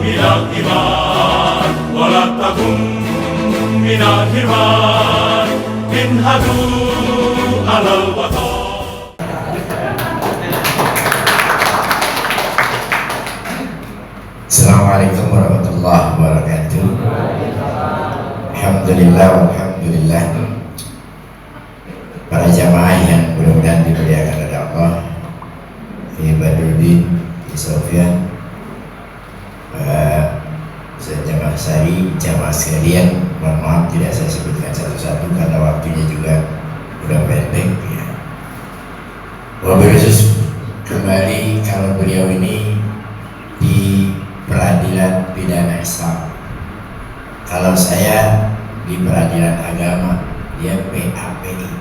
إلى الإيمان ولا تكن من الحرمان انهضوا على الوطن. Assalamualaikum warahmatullahi wabarakatuh. Alhamdulillah, alhamdulillah. Para jamaah yang mudah-mudahan dimuliakan oleh Allah, Badruddin, Sofian, jamaah Sari, jamaah sekalian, mohon maaf tidak saya sebutkan satu-satu karena waktunya juga udah pendek ya. Wabil khusus kembali kalau beliau ini di peradilan pidana Islam, kalau saya di peradilan agama, dia PAPI ya.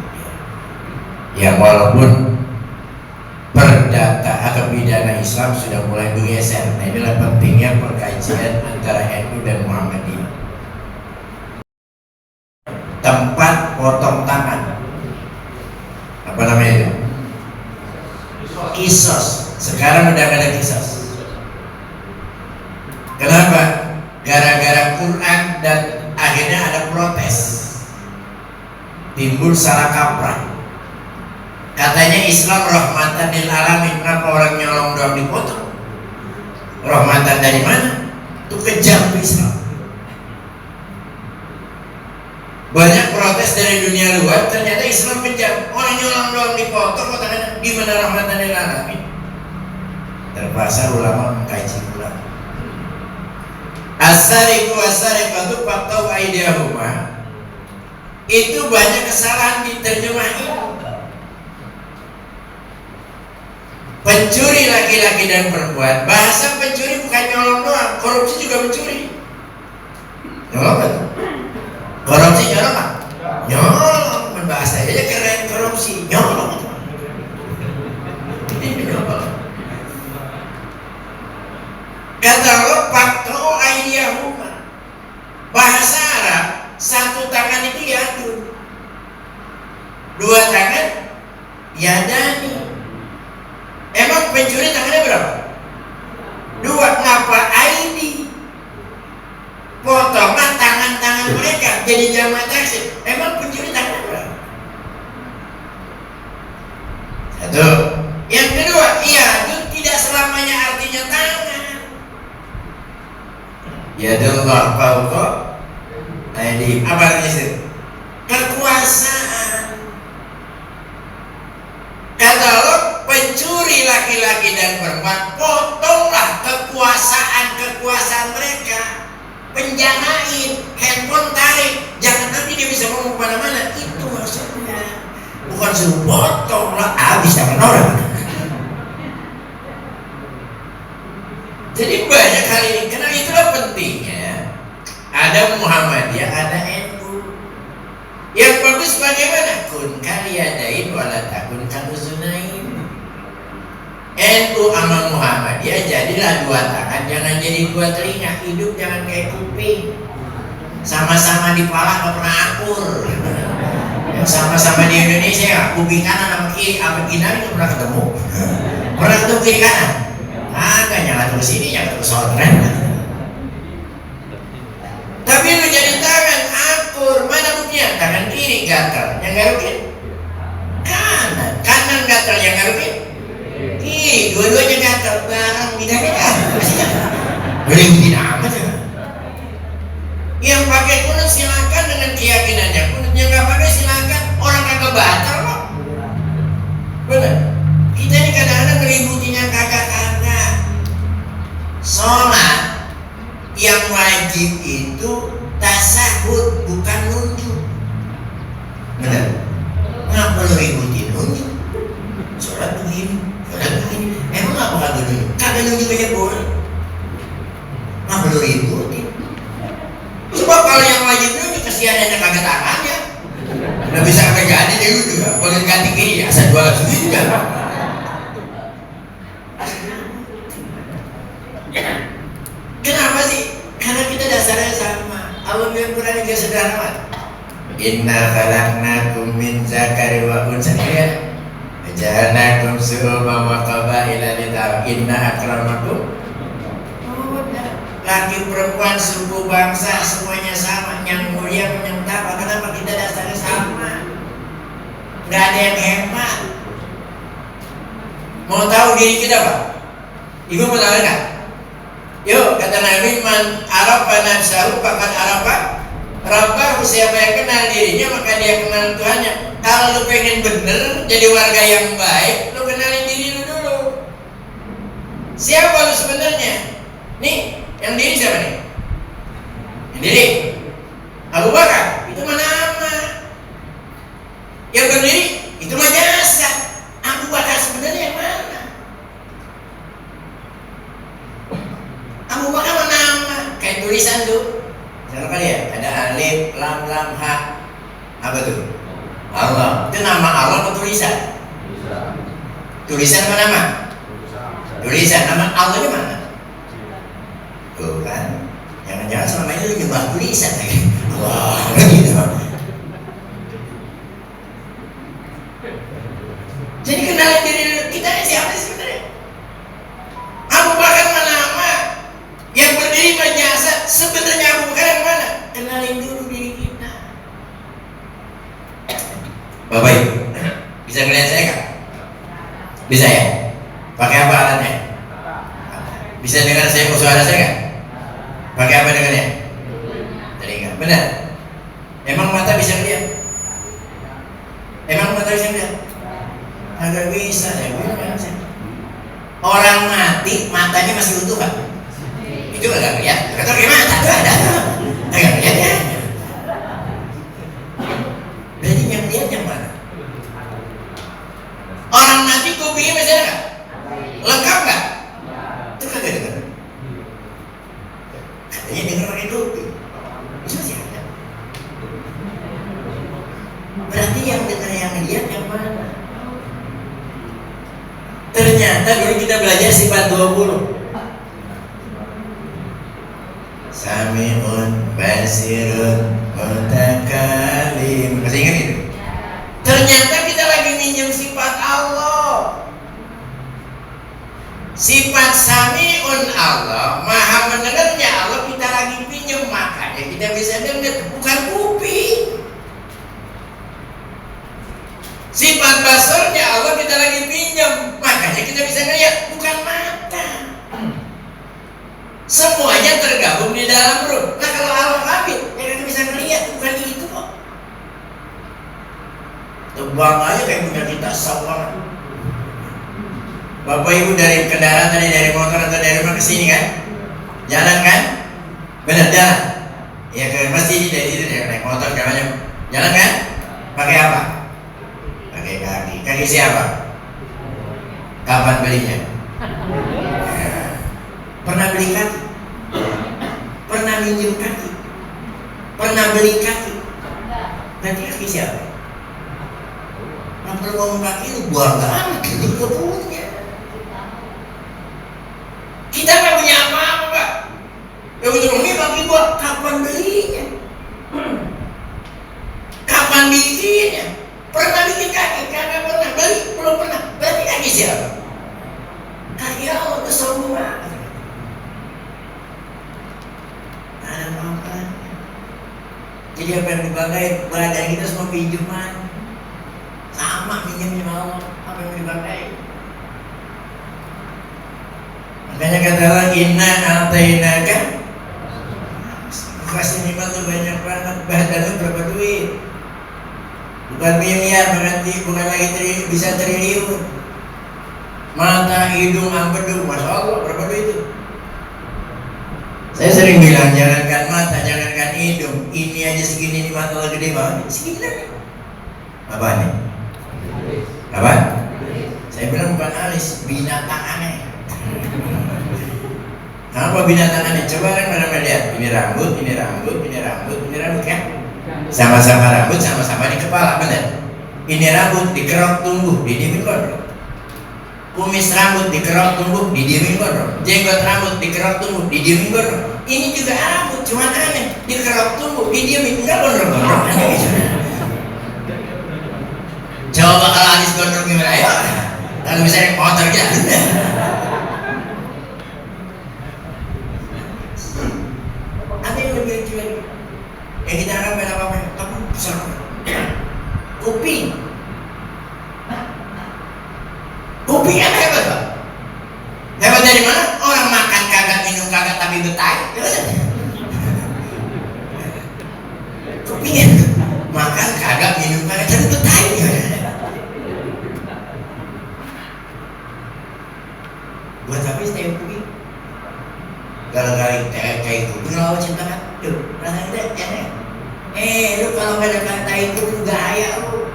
Yang walaupun perdata atau pidana Islam sudah mulai bergeser. Nah, inilah pentingnya perkajian antara NU dan Muhammadiyah. Tempat potong tangan, apa namanya itu? Kisos. Sekarang udah gak ada kisos. Kenapa? Gara-gara Quran dan akhirnya ada protes, timbul salah kaprah. Katanya Islam rahmatan lil alamin, kenapa orang nyolong doang dipotong? Rahmatan dari mana? Itu kejam Islam. Banyak protes dari dunia luar, ternyata Islam kejam. Orang nyolong doang dipotong, katanya di mana rahmatan lil alamin? Terpaksa ulama mengkaji ulang. As-sariqu was-sariqatu faqta'u aydiyahuma. Itu banyak kesalahan diterjemahin. Pencuri laki-laki dan perempuan, bahasa pencuri bukan nyolong doang, korupsi juga mencuri. Nyolong kan? Korupsi nyolong kan? Nyolong, bahasa aja keren, korupsi nyolong. Ini nyolong. Kata Allah, faqta'u aydiyahuma. Bahasa Arab, satu tangan itu yadun, dua tangan yadani. Emang pencuri tangannya berapa? Dua. Ngapa aidi? Potongan tangan-tangan mereka jadi jamak taksir. Emang pencuri tangannya berapa? Satu. Yang kedua, yadun tidak selamanya artinya tangan. Yadullah fawqa aydihim. Apa artinya itu? Kekuasaan. Kata Allah, pencuri laki-laki dan perempuan, potonglah kekuasaan mereka. Penjanain, handphone tarik, jangan nanti dia bisa ngomong kemana-mana. Itu maksudnya. Bukan suruh potonglah, habis tangan orang. Jadi banyak hal ini. Karena itulah pentingnya ada Muhammadiyah, ada NU. Yang bagus bagaimana? Kun kaliyadain wala takun kaluzunain. NU sama Muhammadiyah jadilah dua tangan, jangan jadi dua telinga. Hidup jangan kayak kuping, sama-sama di pala gak pernah akur. Yang sama-sama di Indonesia, kuping kanan sama kiri, apa kiri gak pernah ketemu. Pernah ketemu kiri kanan? Agak nyala terus sini, nyala terus soalnya. Tapi lu jadi tangan akur, mana buktinya? Tangan kiri gatal, yang garukin kanan gatal, yang garukin kiri, dua-duanya gatal, barang beda-beda. Beributin amat ya. Yang pakai kunut silakan dengan keyakinannya, kunutnya nggak pakai silakan, orang kagak batal kok. Benar. Kita ini kadang-kadang ngeributin yang kagak-kagak. Sholat yang wajib itu tasahud, bukan nunjuk. Benar? Ngapa lu ributin nunjuk? Sholat begini, emang ngapa kagak nunjuk? Kagak nunjuk aja boleh. Ngapa lu ributin? Sebab kalau yang wajib nunjuk kesianannya kagak tangannya. Udah bisa kagak jadi deh lu juga. Bagian ganti kiri ya, asal jualan sendiri juga. Kenapa sih? Karena kita dasarnya sama. Allah bilang Quran juga sederhana. Inna khalaqnakum min zakari wa unsa. Ja'alnakum syu'uban wa qabaila lita'arafu. Inna akramakum. laki perempuan, suku bangsa semuanya sama, yang mulia yang apa? Kenapa kita dasarnya sama? Nggak ada yang hebat. Mau tahu diri kita Pak? Ibu mau tahu nggak? Yuk kata Nabi, man arafa nafsahu faqad arafa rabbahu. Siapa yang kenal dirinya maka dia kenal Tuhannya. Kalau lu pengen bener jadi warga yang baik, lu kenalin diri lu dulu. Siapa lu sebenarnya? Nih, yang diri siapa nih? Yang diri Abu Bakar, itu mah nama. Yang berdiri, itu mah jasa. Abu Bakar sebenarnya yang mana? Abu Bakar mah nama. Kayak tulisan tuh. Siapa kali ya? Ada alif, lam, ha. Apa tuh? Allah. Itu nama Allah atau tulisan? Tulisan apa nama? Tulisan. Nama Allahnya mana? Tuh kan. Jangan-jangan selama ini lu nyembah tulisan lagi. Wah, gitu. Jadi kenalin diri kita siapa sih sebenarnya? Abu Bakar mana nama? Yang berdiri berjasa. Sebenarnya Abu Bakar yang mana? Kenalin dulu diri kita. Bapak Ibu, bisa melihat saya kan? Bisa ya? Pakai apa alatnya? Bisa dengar saya suara saya kan? Pakai apa dengarnya? Telinga. Benar? Emang mata bisa melihat? Emang mata bisa melihat? Agak bisa saya bilang. Orang mati matanya masih utuh kan? Itu agak lihat. Kata gimana? Tuh ada. Agak lihat ya. Berarti yang lihat yang mana? Orang mati kupingnya masih ada nggak? Lengkap nggak? Itu kagak dengar. Katanya dengar pakai kuping. Itu masih ada. Berarti yang dengar yang lihat yang mana? Ternyata dulu kita belajar sifat 20. Sami'un, basirun, mutakalim. Masih ingat itu? Ternyata kita lagi minjem sifat Allah. Sifat Sami'un Allah, maha mendengarnya Allah, kita lagi pinjam. Makanya kita bisa dengar, bukan kuping. Sifat basarnya Allah kita lagi pinjam, makanya kita bisa ngeliat, bukan mata. Semuanya tergabung di dalam ruh. Nah kalau Allah kabit, ya kita bisa ngeliat, bukan itu kok. Tebang aja kayak punya kita sawah. Bapak Ibu dari kendaraan tadi, dari motor atau dari rumah ke sini kan? Jalan kan? Benar jalan. Ya ke masjid dari situ ya, naik motor jalannya. Jalan kan? Pakai apa? Pakai kaki. Kaki siapa? Kapan belinya? Pernah beli kaki? Pernah minjem kaki? Pernah beli kaki? Berarti kaki siapa? Nah perlu ngomong kaki itu buang banget. Itu gak punya. Kita gak punya apa-apa Pak. Ya betul, ini kaki gua kapan belinya? Kapan bikinnya? Pernah bikin kaki? Kagak pernah. Beli? Belum pernah. Berarti kaki siapa? Kaki Allah kesombongan. Ada apa? Jadi apa yang dipakai badan kita semua pinjaman. Sama pinjamnya Allah. Apa yang dipakai? Makanya kata Allah, inna atainaka. Kasih nikmat tuh banyak banget. Badan lu berapa duit? Bukan miliar, bukan lagi bisa triliun. Mata, hidung, empedu, Masya Allah, berapa duit itu? Saya sering bilang, jangankan mata, jangankan hidung. Ini aja segini, ini mata Allah gede banget. Segini lagi. Apa nih? Apa? Saya bilang bukan alis, binatang aneh. Apa binatang aneh? Coba kan pada lihat. Ini rambut, ini rambut, ini rambut, ini rambut kan? Sama-sama rambut, sama-sama di kepala, benar? Ini rambut dikerok tumbuh, didiemin gondrong. Kumis rambut dikerok tumbuh, didiemin gondrong. Jenggot rambut dikerok tumbuh, didiemin gondrong. Ini juga rambut, cuman aneh, dikerok tumbuh, didiemin, enggak gondrong-gondrong. Aneh gitu. Coba kalau Anis gondrong gimana? Ayo, kalau misalnya motor gitu. lebih kecil lagi. Yang kita harapkan apa-apa, tapi besar. Kuping. Kuping yang hebat, Pak. Hebat dari mana? Orang makan kagak, minum kagak, tapi betah. Kupingnya makan kagak, minum kagak, tapi betah. Buat apa sih tai kuping? Gara-gara tai kuping lawan cinta kan? Tuh, rasanya enak. Lu kalau gak ada tai kuping gaya lu.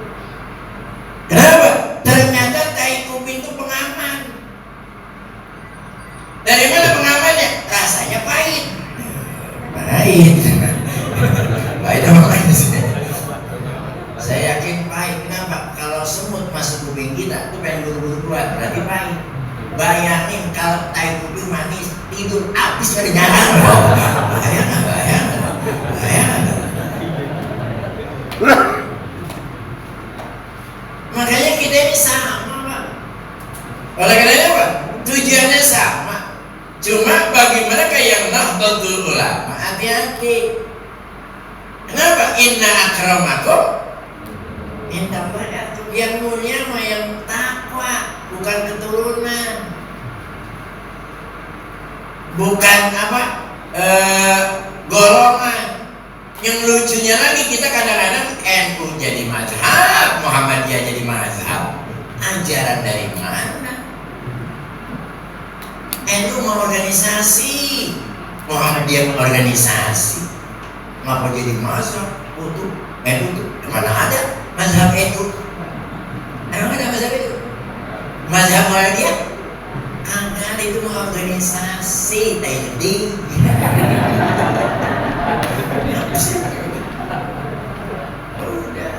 Kenapa? Ternyata tai kuping itu pengaman. Dari mana pengamannya? Rasanya pahit. Pahit. Pahit apa pahit sih? Saya yakin pahit. Kenapa? Kalau semut masuk kuping kita, itu pengen buru-buru keluar, berarti pahit. Bayangin kalau tai kuping manis, tidur habis pada nyala. Bayangin. Makanya kita ini sama, Pak. Oleh karena apa? Tujuannya sama. Cuma bagi mereka yang Nahdlatul Ulama, hati-hati. Kenapa? Inna akramakum indallahi atqakum. Yang mulia mah yang takwa, bukan keturunan. Bukan apa? Golongan. Yang lucunya lagi, kita kadang-kadang NU jadi mazhab, Muhammadiyah jadi mazhab. Ajaran dari mana? NU mau organisasi, Muhammadiyah organisasi. Ngapa jadi mazhab? Untuk NU itu mana ada mazhab NU? Emang ada mazhab itu? Mazhab Muhammadiyah? Kagak, itu mau organisasi, tadi. Udah.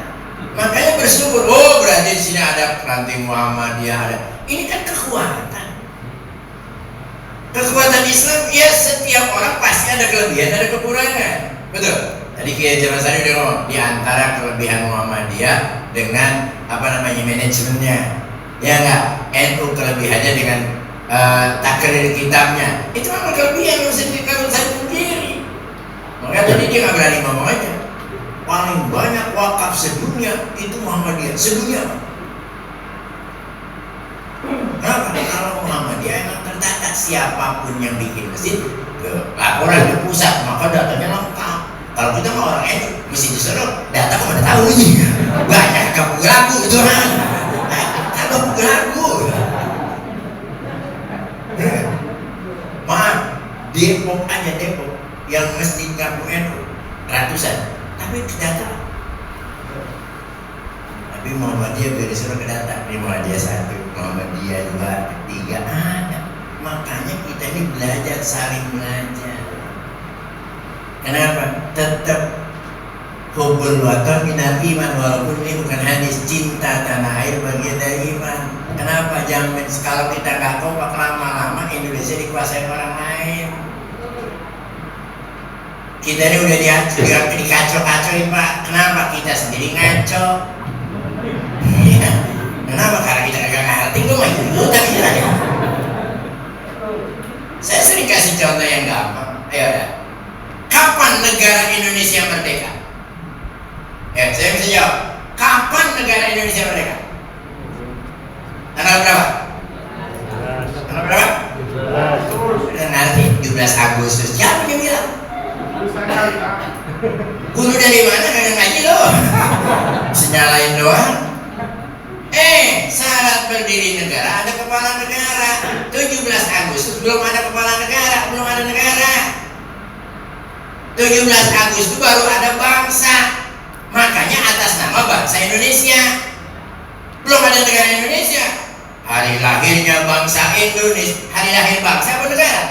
Makanya bersyukur. Oh, berarti di sini ada ranting Muhammadiyah ada. Ini kan kekuatan. Kekuatan Islam, ya setiap orang pasti ada kelebihan, ada kekurangan. Betul. Tadi Kiai Jamasari udah ngomong di antara kelebihan Muhammadiyah dengan manajemennya. Ya enggak? NU kelebihannya dengan takrir kitabnya. Itu memang kelebihan yang bisa dikatakan sendiri. Makanya tadi dia nggak berani ngomong aja. Paling banyak wakaf sedunia itu Muhammadiyah, sedunia. Kenapa? Kalau Muhammadiyah emang tertata, siapapun yang bikin masjid laporan ke pusat, maka datanya lengkap. Kalau kita mau orang NU, mesti disuruh data kok udah tahu ini. Banyak kamu ragu itu kan? Kamu ragu. Maaf, Depok aja Depok yang masjid kampung NU ratusan, tapi data. Tapi Muhammadiyah biar disuruh ke data, ini Muhammadiyah 1, Muhammadiyah 2, 3 ada. Makanya kita ini belajar, saling belajar. Kenapa? Tetap hubbul watan minal iman, walaupun ini bukan hadis, cinta tanah air bagian dari iman. Kenapa? Jangan kalau kita nggak kompak lama-lama Indonesia dikuasai orang lain. Kita ini udah dikacau-kacauin, Pak. Kenapa? Kita sendiri ngaco. Ya. Kenapa? Karena kita nggak ngerti. Gue mah dulu tapi ya. Saya sering kasih contoh yang gampang. Ayo dah. Kapan negara Indonesia merdeka? Ya, saya bisa jawab. Kapan negara Indonesia merdeka? Tanggal berapa? Tanggal berapa? Nanti 17 Agustus. Siapa yang bilang? Guru dari mana? Kagak ngaji loh. Senyalain doang. Syarat berdiri negara ada kepala negara. 17 Agustus belum ada kepala negara, belum ada negara. 17 Agustus baru ada bangsa. Makanya atas nama bangsa Indonesia. Belum ada negara Indonesia. Hari lahirnya bangsa Indonesia. Hari lahir bangsa apa negara?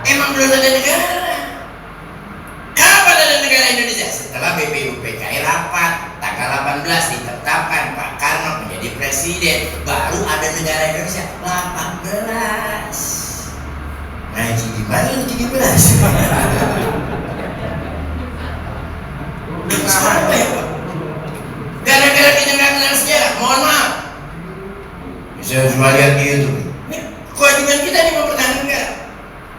Emang belum ada negara. Kapan ada negara Indonesia? Setelah BPUPKI rapat tanggal 18 ditetapkan Pak Karno menjadi presiden, baru ada negara Indonesia. 18. Ngaji di mana lu 17? Sampai ya Pak. Gara-gara kita nggak kenal sejarah, mohon maaf. Saya cuma lihat di YouTube. Ini kewajiban kita nih mempertahankan negara.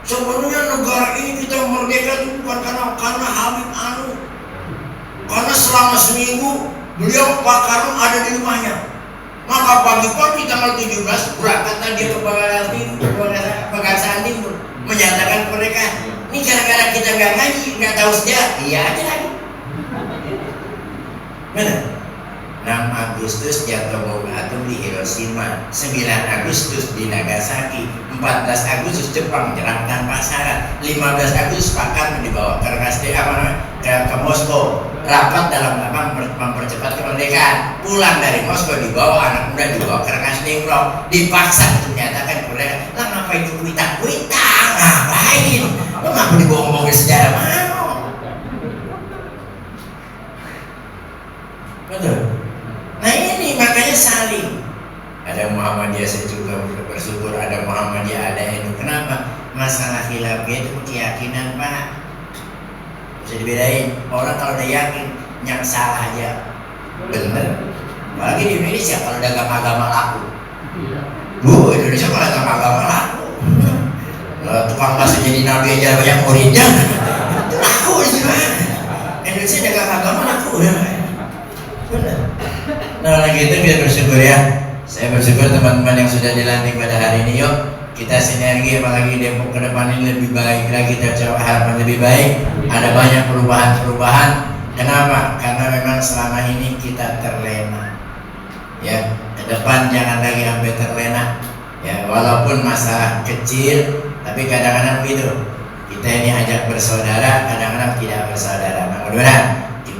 Sebenarnya negara ini kita merdeka itu bukan karena Habib Anu, karena selama seminggu beliau Pak Karno ada di rumahnya. Maka pagi-pagi tanggal 17 berangkatlah dia ke Pegangsaan Timur menyatakan kemerdekaan. Ini gara-gara kita nggak ngaji, nggak tahu sejarah, iya aja lagi. Benar? 6 Agustus jatuh bom atom di Hiroshima, 9 Agustus di Nagasaki, 14 Agustus Jepang nyerang tanpa syarat, 15 Agustus Pak Karno dibawa ke Moskow, rapat dalam mempercepat kemerdekaan, pulang dari Moskow dibawa anak muda dibawa ke Krasnihorov, dipaksa untuk menyatakan kemerdekaan. Lah ngapain itu kuitang? Ngapain? Lo ngapa dibawa-bawa sejarah mana? Betul. Nah ini makanya saling. Ada Muhammadiyah, saya juga bersyukur ada Muhammadiyah, ada NU. Kenapa? Masalah khilafiyah itu keyakinan, Pak. Bisa dibedain. Orang kalau udah yakin yang salah aja bener. Apalagi di Indonesia kalau dagang agama laku. Indonesia kalau dagang agama laku. Kalau tukang bakso jadi nabi aja banyak muridnya. Laku sih, Pak. Indonesia dagang agama laku ya. Bener. Nah lagi itu kita bersyukur ya. Saya bersyukur teman-teman yang sudah dilantik pada hari ini. Yuk kita sinergi, apalagi Depok ke depan ini lebih baik lagi, kita coba harapan lebih baik. Ada banyak perubahan-perubahan. Kenapa? Karena memang selama ini kita terlena. Ya, ke depan jangan lagi sampai terlena. Ya, walaupun masalah kecil, tapi kadang-kadang begitu. Kita ini ajak bersaudara, kadang-kadang tidak bersaudara. Nah, mudah-mudahan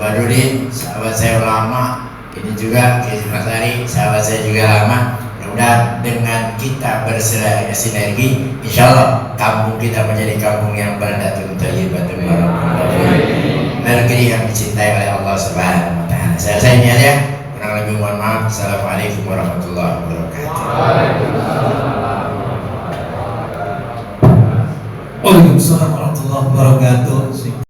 Badrudin, sahabat saya lama, ini juga Mas Ari, sahabat saya juga lama. Mudah-mudahan dengan kita bersinergi, insya Allah kampung kita menjadi kampung yang baldatun thayyibatun warahmatullahi wabarakatuh, negeri yang dicintai oleh Allah Subhanahu wa Ta'ala. Saya ini aja, kurang lebih mohon maaf. Assalamualaikum warahmatullahi wabarakatuh. Waalaikumsalam warahmatullahi wabarakatuh.